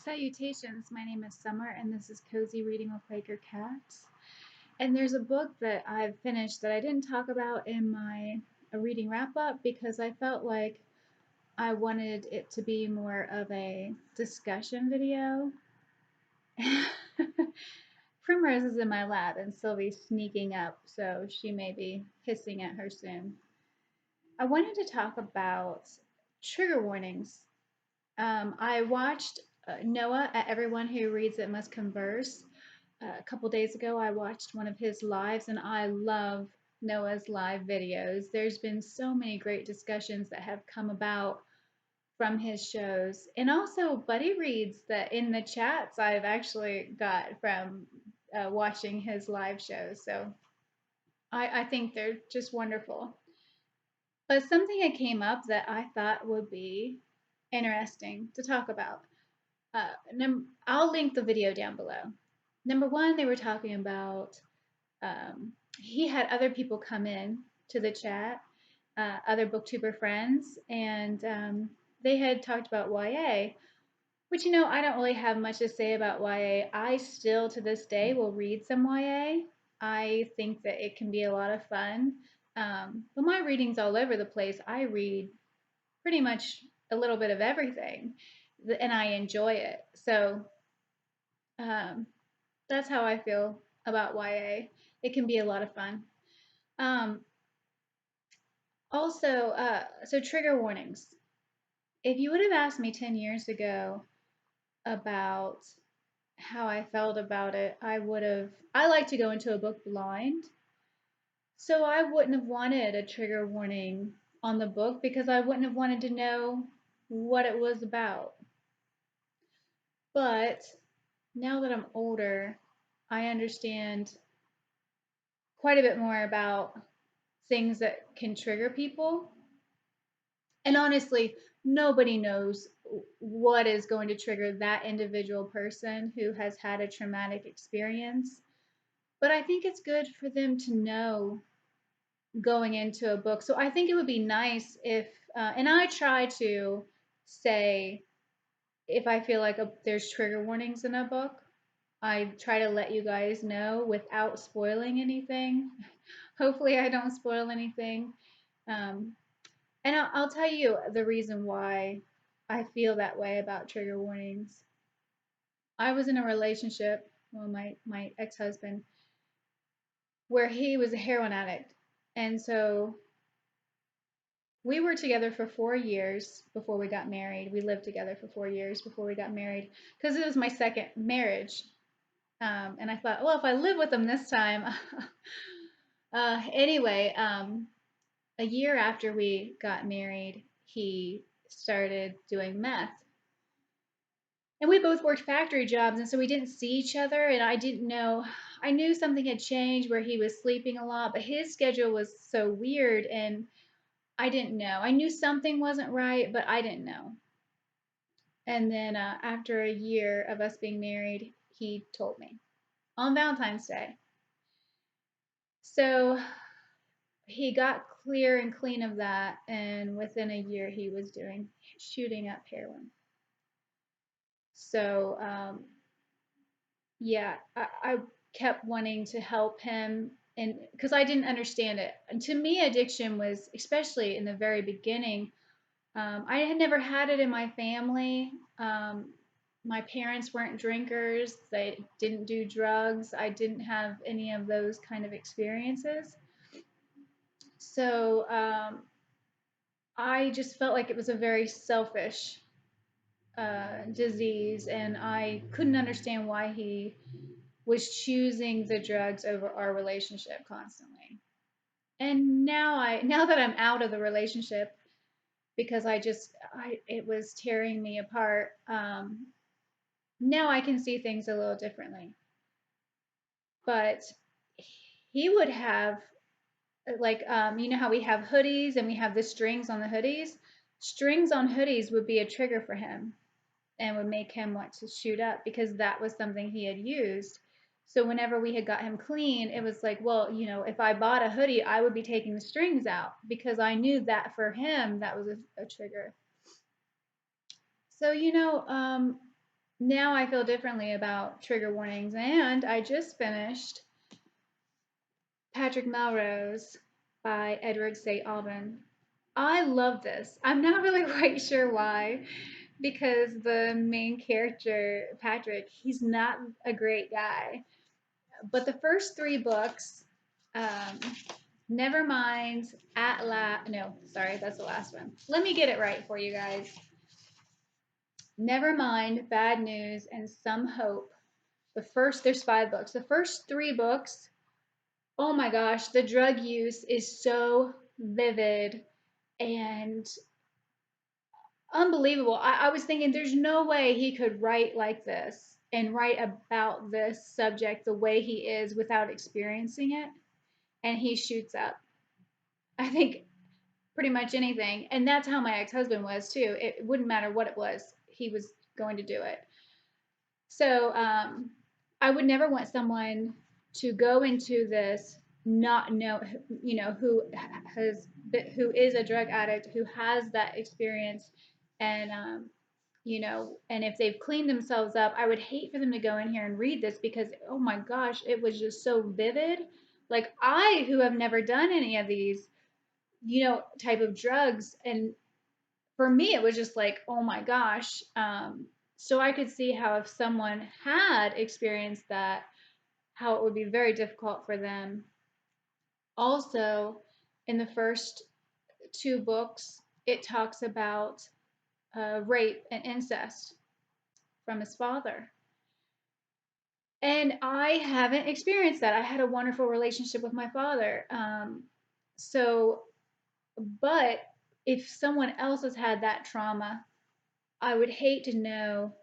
Salutations, my name is Summer and this is Cozy Reading with Quaker Cats. And there's a book that I've finished that I didn't talk about in my reading wrap up because I felt like I wanted it to be more of a discussion video. Primrose is in my lap and Sylvie's sneaking up, so she may be hissing at her soon. I wanted to talk about trigger warnings. I watched Noah at Everyone Who Reads It Must Converse. A couple days ago, I watched one of his lives, and I love Noah's live videos. There's been so many great discussions that have come about from his shows, and also buddy reads that in the chats I've actually got from watching his live shows. So I think they're just wonderful. But something that came up that I thought would be interesting to talk about. I'll link the video down below. Number one, they were talking about he had other people come in to the chat, other booktuber friends, and they had talked about YA, which I don't really have much to say about YA. I still to this day will read some YA. I think that it can be a lot of fun. But my reading's all over the place. I read pretty much a little bit of everything, and I enjoy it. So um, that's how I feel about YA. It can be a lot of fun. Um, so trigger warnings. If you would have asked me 10 years ago about how I felt about it, I like to go into a book blind. So I wouldn't have wanted a trigger warning on the book because I wouldn't have wanted to know what it was about. But now that I'm older, I understand quite a bit more about things that can trigger people. And honestly, nobody knows what is going to trigger that individual person who has had a traumatic experience. But I think it's good for them to know going into a book. So I think it would be nice if, and I try to say, if I feel like there's trigger warnings in a book, I try to let you guys know without spoiling anything. Hopefully, I don't spoil anything. Um, and I'll tell you the reason why I feel that way about trigger warnings. I was in a relationship, well, my ex-husband, where he was a heroin addict. And so we were together for 4 years before we got married. We lived together for 4 years before we got married because it was my second marriage. And I thought, well, if I live with him this time. Anyway, a year after we got married, he started doing meth. And we both worked factory jobs, and so we didn't see each other. And I didn't know, I knew something had changed where he was sleeping a lot, but his schedule was so weird, and I didn't know. I knew something wasn't right, but I didn't know. And then after a year of us being married, he told me on Valentine's Day. So he got clear and clean of that, and within a year, he was shooting up heroin. So, yeah, I kept wanting to help him, and because I didn't understand it. And to me, addiction was, especially in the very beginning, I had never had it in my family. My parents weren't drinkers, they didn't do drugs. I didn't have any of those kind of experiences. So I just felt like it was a very selfish disease, and I couldn't understand why he was choosing the drugs over our relationship constantly. And now that I'm out of the relationship because it was tearing me apart. Now I can see things a little differently. But he would have like you know how we have hoodies and we have the strings on the hoodies. Strings on hoodies would be a trigger for him and would make him want to shoot up because that was something he had used. So whenever we had got him clean, it was like, well, if I bought a hoodie, I would be taking the strings out because I knew that for him, that was a trigger. So, now I feel differently about trigger warnings. And I just finished Patrick Melrose by Edward St. Alban. I love this. I'm not really quite sure why, because the main character, Patrick, he's not a great guy. But the first three books, um, never mind, no, sorry, that's the last one. Let me get it right for you guys. Never mind, bad news, and some hope. There's five books. The first three books, oh my gosh, the drug use is so vivid and unbelievable. I was thinking there's no way he could write like this and write about this subject the way he is without experiencing it. And he shoots up. I think pretty much anything. And that's how my ex husband was too. It wouldn't matter what it was, he was going to do it. So I would never want someone to go into this not know, has who is a drug addict, who has that experience, and and if they've cleaned themselves up, I would hate for them to go in here and read this because oh my gosh, it was just so vivid. Like I, who have never done any of these, type of drugs, and for me, it was just like, oh my gosh. So I could see how if someone had experienced that, how it would be very difficult for them. Also, in the first two books, it talks about rape and incest from his father. And I haven't experienced that. I had a wonderful relationship with my father. So, but if someone else has had that trauma, I would hate to know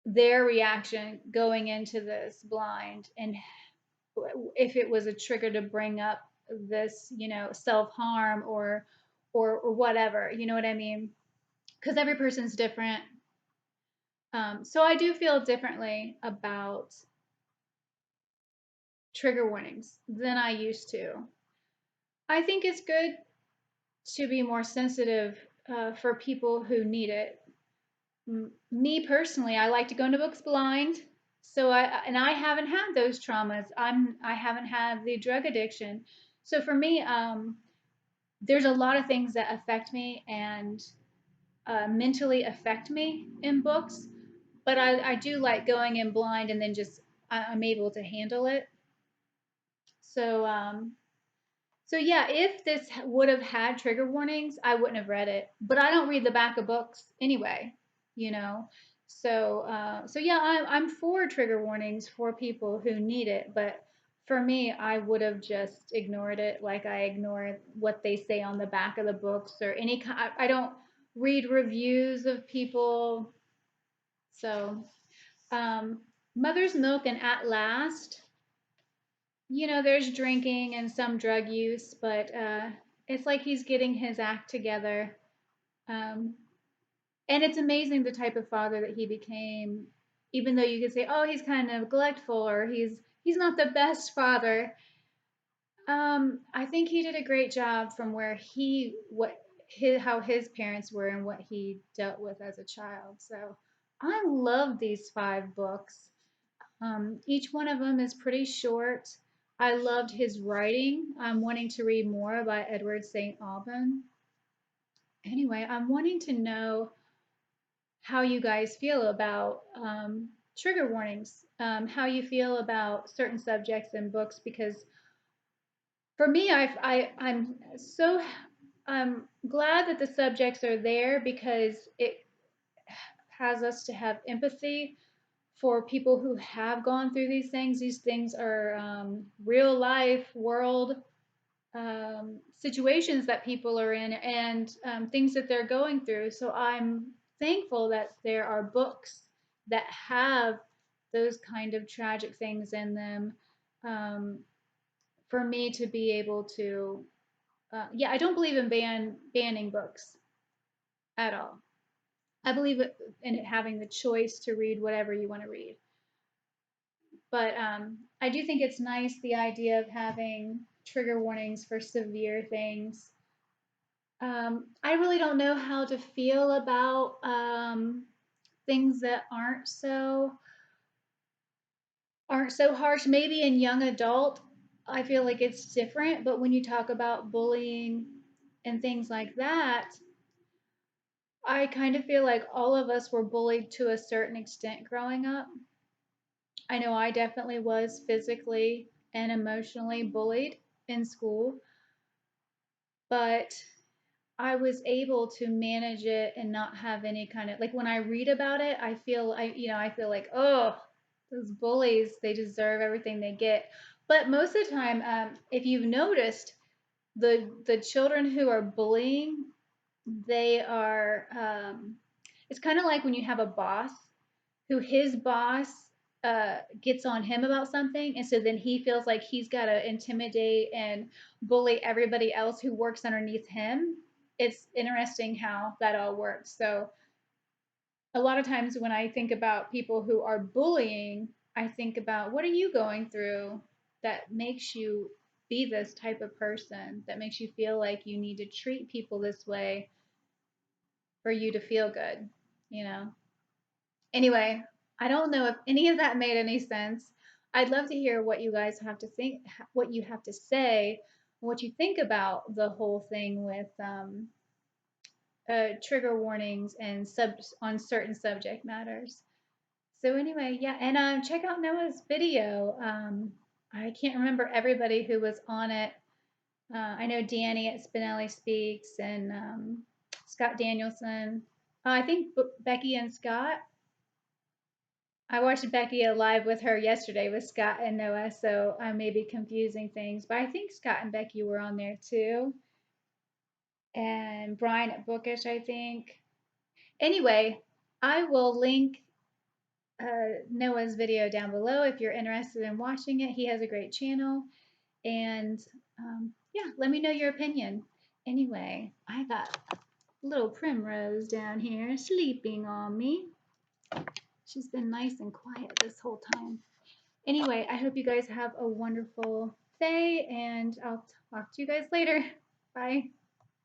their reaction going into this blind and if it was a trigger to bring up this self-harm or whatever, you know what I mean, because every person's different. So I do feel differently about trigger warnings than I used to. I think it's good to be more sensitive for people who need it. Me personally, I like to go into books blind. So I haven't had those traumas. I haven't had the drug addiction. So for me, there's a lot of things that affect me and mentally affect me in books. But I do like going in blind and then just I'm able to handle it. So so yeah, if this would have had trigger warnings, I wouldn't have read it. But I don't read the back of books anyway, you know. So yeah, I'm for trigger warnings for people who need it. But for me, I would have just ignored it, like I ignore what they say on the back of the books or any kind. I don't read reviews of people. So Mother's Milk and At Last, there's drinking and some drug use, but it's like he's getting his act together. Um, and it's amazing the type of father that he became, even though you could say, oh, he's kind of neglectful or he's not the best father. I think he did a great job from where how his parents were and what he dealt with as a child. So I love these five books. Each one of them is pretty short. I loved his writing. I'm wanting to read more by Edward St. Alban. Anyway, I'm wanting to know how you guys feel about trigger warnings, how you feel about certain subjects in books, because for me, I'm so glad that the subjects are there because it has us to have empathy for people who have gone through these things. These things are real life world situations that people are in and things that they're going through. So I'm thankful that there are books that have those kind of tragic things in them um, for me to be able to. Yeah, I don't believe in banning books at all. I believe in having the choice to read whatever you want to read. But I do think it's nice the idea of having trigger warnings for severe things. I really don't know how to feel about things that aren't so harsh. Maybe in young adult, I feel like it's different, but when you talk about bullying and things like that, I kind of feel like all of us were bullied to a certain extent growing up. I know I definitely was physically and emotionally bullied in school, but I was able to manage it and not have any kind of, like, when I read about it, I feel like, oh, those bullies, they deserve everything they get. But most of the time, if you've noticed, the children who are bullying, they are it's kind of like when you have a boss who his boss gets on him about something, and so then he feels like he's got to intimidate and bully everybody else who works underneath him. It's interesting how that all works. So a lot of times when I think about people who are bullying, I think about, what are you going through that makes you be this type of person, that makes you feel like you need to treat people this way for you to feel good, you know? Anyway, I don't know if any of that made any sense. I'd love to hear what you guys have to think, what you have to say, what you think about the whole thing with trigger warnings and on certain subject matters. So anyway, yeah, and check out Noah's video. I can't remember everybody who was on it. I know Danny at Spinelli Speaks and Scott Danielson. I think Becky and Scott. I watched Becky live with her yesterday with Scott and Noah, so I may be confusing things, but I think Scott and Becky were on there too. And Brian at Bookish, I think. Anyway, I will link Noah's video down below if you're interested in watching it. He has a great channel. And yeah, let me know your opinion. Anyway, I got little Primrose down here sleeping on me. She's been nice and quiet this whole time. Anyway, I hope you guys have a wonderful day, and I'll talk to you guys later. Bye.